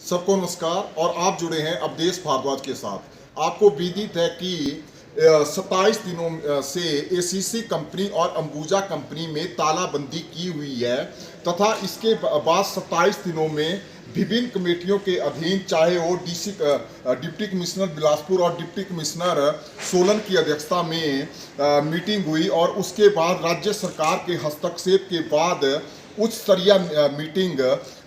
सबको नमस्कार और आप जुड़े हैं अवधेश भारद्वाज के साथ। आपको विदित है कि 27 दिनों से एसीसी कंपनी और अंबुजा कंपनी में तालाबंदी की हुई है तथा इसके बाद 27 दिनों में विभिन्न कमेटियों के अधीन, चाहे वो डिप्टी कमिश्नर बिलासपुर और डिप्टी कमिश्नर सोलन की अध्यक्षता में मीटिंग हुई और उसके बाद राज्य सरकार के हस्तक्षेप के बाद उच्च स्तरीय मीटिंग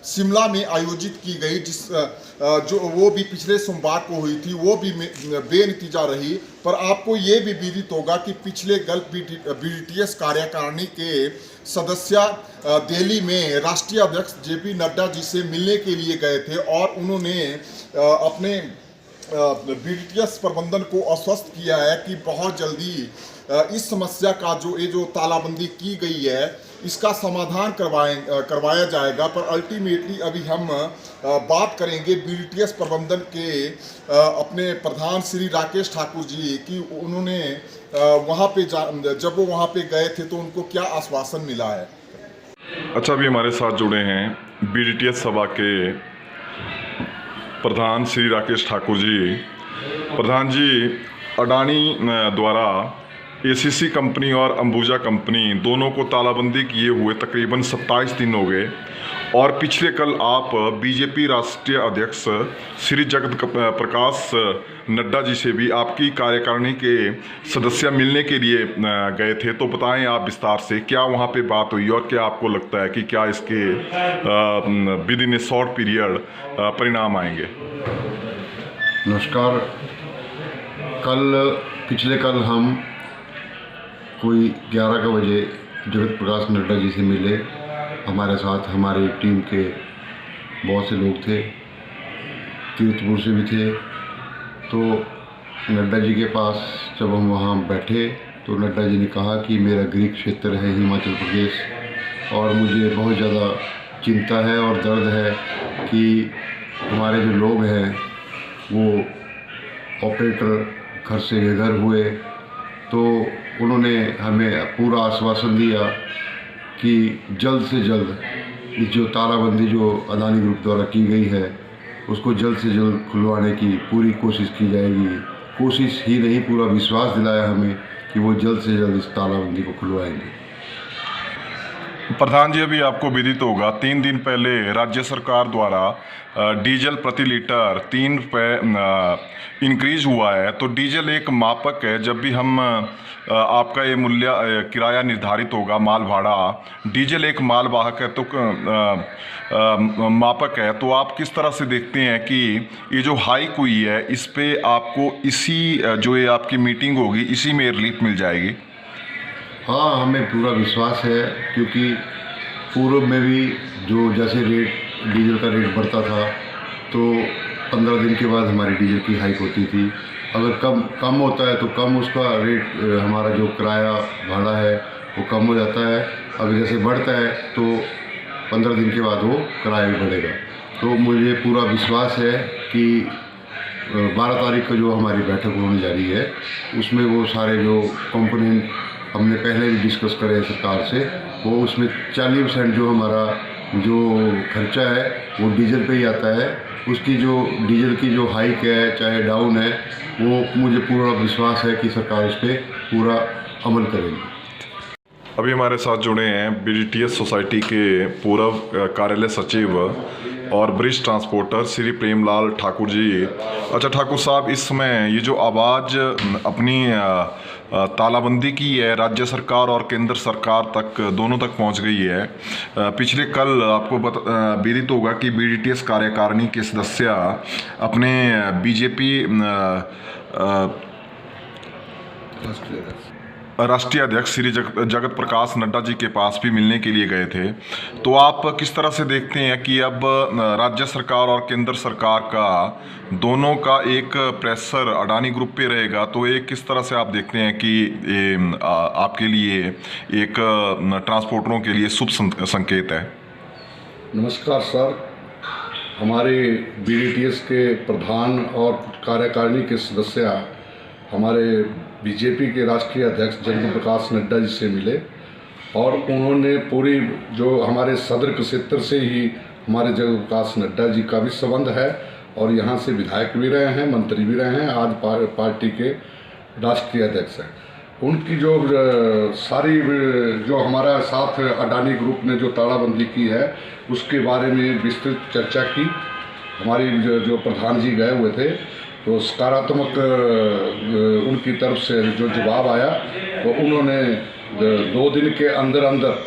शिमला में आयोजित की गई, जो वो भी पिछले सोमवार को हुई थी। वो भी बेनतीजा रही। पर आपको ये भी विदित होगा कि पिछले गल्फ बीडीटीएस कार्यकारिणी के सदस्य दिल्ली में राष्ट्रीय अध्यक्ष जेपी नड्डा जी से मिलने के लिए गए थे और उन्होंने अपने बीडीटीएस प्रबंधन को आश्वस्त किया है कि बहुत जल्दी इस समस्या का जो तालाबंदी की गई है इसका समाधान करवाया जाएगा। पर अल्टीमेटली अभी हम बात करेंगे बीडीटीएस प्रबंधन के अपने प्रधान श्री राकेश ठाकुर जी की उन्होंने वहाँ पे जब वो वहाँ पे गए थे तो उनको क्या आश्वासन मिला है। अच्छा, अभी हमारे साथ जुड़े हैं बीडीटीएस सभा के प्रधान श्री राकेश ठाकुर जी। प्रधान जी, अडानी द्वारा एसीसी कंपनी और अंबुजा कंपनी दोनों को तालाबंदी किए हुए तकरीबन 27 दिन हो गए और पिछले कल आप बीजेपी राष्ट्रीय अध्यक्ष श्री जगत प्रकाश नड्डा जी से भी आपकी कार्यकारिणी के सदस्य मिलने के लिए गए थे। तो बताएं आप विस्तार से क्या वहां पे बात हुई और क्या आपको लगता है कि क्या इसके with in A short period परिणाम आएंगे। नमस्कार। पिछले कल हम कोई 11 बजे जगत प्रकाश नड्डा जी से मिले। हमारे साथ हमारी टीम के बहुत से लोग थे, कीर्तपुर से भी थे। तो नड्डा जी के पास जब हम वहाँ बैठे तो नड्डा जी ने कहा कि मेरा गृह क्षेत्र है हिमाचल प्रदेश और मुझे बहुत ज़्यादा चिंता है और दर्द है कि हमारे जो लोग हैं वो ऑपरेटर घर से बेघर हुए। तो उन्होंने हमें पूरा आश्वासन दिया कि जल्द से जल्द जो तालाबंदी जो अडानी ग्रुप द्वारा की गई है उसको जल्द से जल्द खुलवाने की पूरी कोशिश की जाएगी। कोशिश ही नहीं, पूरा विश्वास दिलाया हमें कि वो जल्द से जल्द इस तालाबंदी को खुलवाएंगे। प्रधान जी, अभी आपको विदित होगा 3 दिन पहले राज्य सरकार द्वारा डीजल प्रति लीटर 3 रुपये इंक्रीज हुआ है। तो डीजल एक मापक है। जब भी हम आपका ये मूल्य किराया निर्धारित होगा, माल भाड़ा, डीजल एक माल वाहक है तो मापक है। तो आप किस तरह से देखते हैं कि ये जो हाइक हुई है इस पे आपको इसी जो ये आपकी मीटिंग होगी इसी में रिलीफ मिल जाएगी? हाँ, हमें पूरा विश्वास है क्योंकि पूर्व में भी जो जैसे डीजल का रेट बढ़ता था तो 15 दिन के बाद हमारी डीजल की हाइक होती थी। अगर कम होता है तो कम उसका रेट, हमारा जो किराया भाड़ा है वो कम हो जाता है। अगर जैसे बढ़ता है तो 15 दिन के बाद वो किराया भी बढ़ेगा। तो मुझे पूरा विश्वास है कि 12 तारीख को जो हमारी बैठक होने जा रही है उसमें वो सारे जो कंपोनेंट हमने पहले भी डिस्कस करे सरकार से, वो उसमें 40% जो हमारा जो खर्चा है वो डीजल पे ही आता है। उसकी जो डीजल की जो हाइक है चाहे डाउन है, वो मुझे पूरा विश्वास है कि सरकार उस पर पूरा अमल करेगी। अभी हमारे साथ जुड़े हैं बीडीटीएस सोसाइटी के पूर्व कार्यालय सचिव और वरिष्ठ ट्रांसपोर्टर श्री प्रेमलाल ठाकुर जी। अच्छा ठाकुर साहब, इस समय ये जो आवाज़ अपनी तालाबंदी की है राज्य सरकार और केंद्र सरकार तक, दोनों तक पहुंच गई है। पिछले कल आपको विदित होगा कि बीडीटीएस कार्यकारिणी के सदस्य अपने बीजेपी राष्ट्रीय अध्यक्ष श्री जगत प्रकाश नड्डा जी के पास भी मिलने के लिए गए थे। तो आप किस तरह से देखते हैं कि अब राज्य सरकार और केंद्र सरकार का दोनों का एक प्रेशर अडानी ग्रुप पे रहेगा, तो ये किस तरह से आप देखते हैं कि ये आपके लिए एक ट्रांसपोर्टरों के लिए शुभ संकेत है? नमस्कार सर। हमारे बीडीटीएस के प्रधान और कार्यकारिणी के सदस्य हमारे बीजेपी के राष्ट्रीय अध्यक्ष जगत प्रकाश नड्डा जी से मिले और उन्होंने पूरी जो हमारे सदर क्षेत्र से ही हमारे जगत प्रकाश नड्डा जी का भी संबंध है और यहाँ से विधायक भी रहे हैं, मंत्री भी रहे हैं, आज पार्टी के राष्ट्रीय अध्यक्ष हैं। उनकी जो सारी जो हमारा साथ अडानी ग्रुप ने जो तालाबंदी की है उसके बारे में विस्तृत चर्चा की। हमारी जो प्रधान जी गए हुए थे तो सकारात्मक उनकी तरफ से जो जवाब आया तो उन्होंने 2 दिन के अंदर अंदर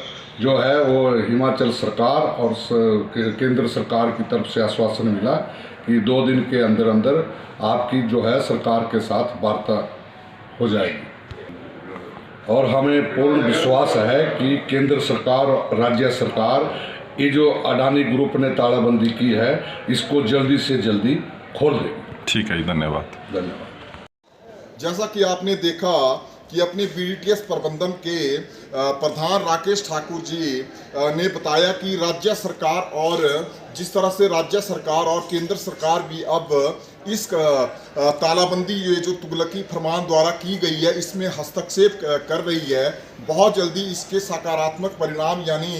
जो है वो हिमाचल सरकार और केंद्र सरकार की तरफ से आश्वासन मिला कि 2 दिन के अंदर अंदर आपकी जो है सरकार के साथ वार्ता हो जाएगी। और हमें पूर्ण विश्वास है कि केंद्र सरकार और राज्य सरकार ये जो अडानी ग्रुप ने तालाबंदी की है इसको जल्दी से जल्दी खोल देगी। ठीक है जी, धन्यवाद। जैसा कि आपने देखा कि अपने बीडीटीएस प्रबंधन के प्रधान राकेश ठाकुर जी ने बताया कि राज्य सरकार और जिस तरह से राज्य सरकार और केंद्र सरकार भी अब इस तालाबंदी ये जो तुगलकी फरमान द्वारा की गई है इसमें हस्तक्षेप कर रही है। बहुत जल्दी इसके सकारात्मक परिणाम यानी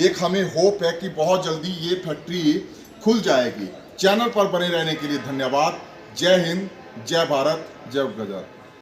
एक हमें होप है कि बहुत जल्दी ये फैक्ट्री खुल जाएगी। चैनल पर बने रहने के लिए धन्यवाद। जय हिंद, जय भारत, जय गजर।